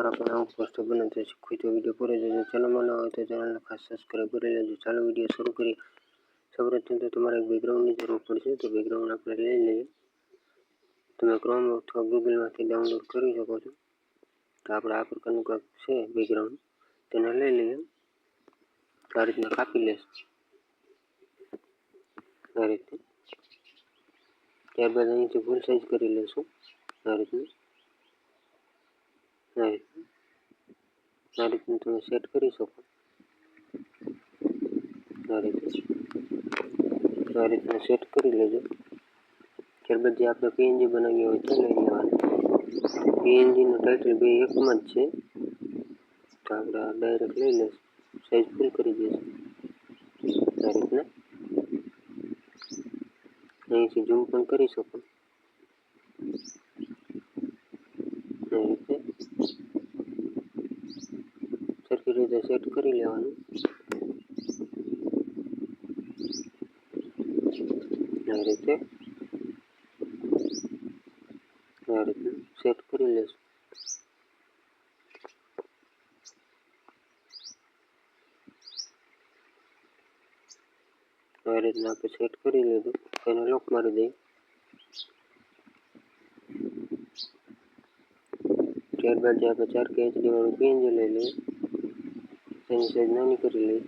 તમારા પણ આવું પોસ્ટર બનાવતા શીખવું તો વિડીયો પૂરો જોજો. ચેનલમાં ન હોય તો ચેનલને ખાસ સબસ્ક્રાઈબ કરી લેજો. ચાલો વિડીયો શરૂ કરીએ. સૌપ્રથમ તો તમારે એક બેકગ્રાઉન્ડની જરૂર પડશે, તો બેકગ્રાઉન્ડ આપણે લઈ લઈએ. તમે ક્રોમ અથવા ગૂગલમાંથી ડાઉનલોડ કરી શકો છો. તો આપણે આ પ્રકારનું કંઈક છે બેકગ્રાઉન્ડ, તેને લઈ લઈએ. આ રીતના કાપી લેશું આ રીતે. ત્યારબાદ અહીંથી ફૂલ સાઇઝ કરી લેશું આ રીતનું. આ રીતનું તમે સેટ કરી શકો. આ રીતના સેટ કરી લેજો. ત્યારબાદ જે આપણે પીએનજી બનાવ્યું હોય તે લઈ લેવાનું. પીએનજીનું ટાઇટલ બે એકમાં જ છે, તો આપણે ડાયરેક્ટ લઈ લઈશું. સાઇઝ ફૂલ કરી દઈશું આ રીતના. અહીંથી ઝૂમ પણ કરી શકો. આ રીતે સરખી રીતે સેટ કરી લેવાનું. આ રીતે સેટ કરી લેશું. આ રીતના આપણે સેટ કરી લીધું. તેને લોક મારી દઈએ. ત્યારબાદ જે આપણે 4K HD વાળું પીએનજી લઈ લઈએ, તેની સાઈઝ નાની કરી લઈએ.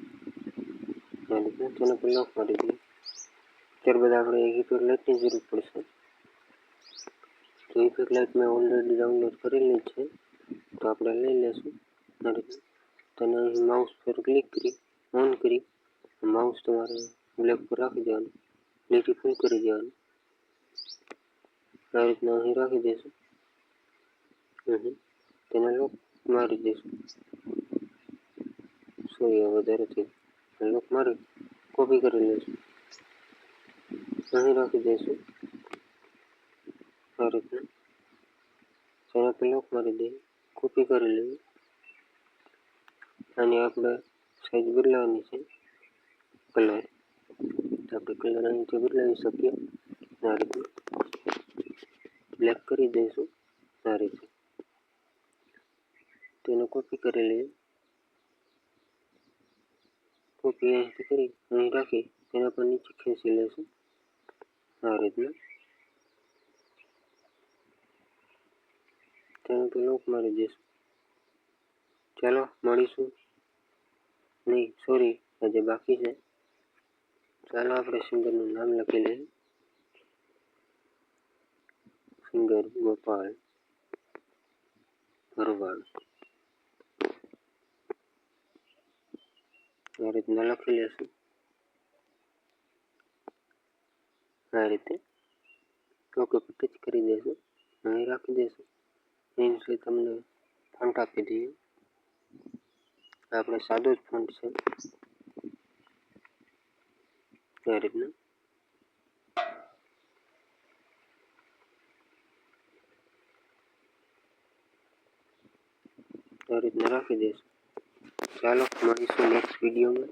આ રીતના તેને પણ લોક મારી દઈએ. ત્યારબાદ આપણે ઇફેક્ટ લાઇટની જરૂર પડશે. તો ઇફેક્ટ લાઇટ મેં ઓલરેડી ડાઉનલોડ કરેલી છે, તો આપણે લઈ લઈશું આ રીતના. તેને અહીં માઉસ પર ક્લિક કરી ઓન કરી માઉસ તમારે બ્લેક પર રાખી દેવાનું, લીટી ફૂલ કરી દેવાનું. આ રીતના અહીં રાખી દઈશું. તેને લોક મારી દઈશું. સોરી, વધારે થઈ લોક મારી કોપી કરી લઈશું. અહીં રાખી દઈશું આ રીતના. તેને આપણે લોક મારી દઈએ, કોપી કરી લઈએ. આની આપણે સાઈઝ બદલાવાની છે, કલર. તો આપણે કલર અહીંથી બદલાવી શકીએ. આ રીતે બ્લેક કરી દઈશું આ રીતે. તેને કોપી કરી લઈએ. કોપી અહીંથી કરી અહીં રાખી તેના પર નીચે ખેંચી લઈશું આ રીતના. તેને પર લોક મારી દઈશું. ચાલો મળીશું. નહીં, સોરી, આજે બાકી છે. ચાલો આપણે સિંગરનું નામ લખી લઈએ. સિંગર ગોપાલ ભરવાડ. આ રીતના લખી લેશું. આ રીતે ઓકે પર ટચ કરી દઈશું. અહીં રાખી દઈશું. એની તમને ફોન્ટ આપી દઈએ. આપણે સાદો જ ફોન્ટ છે આ રીતના. આ રીતના રાખી દઈશું. ચાલો મળીશું નેક્સ્ટ વિડીયોમાં.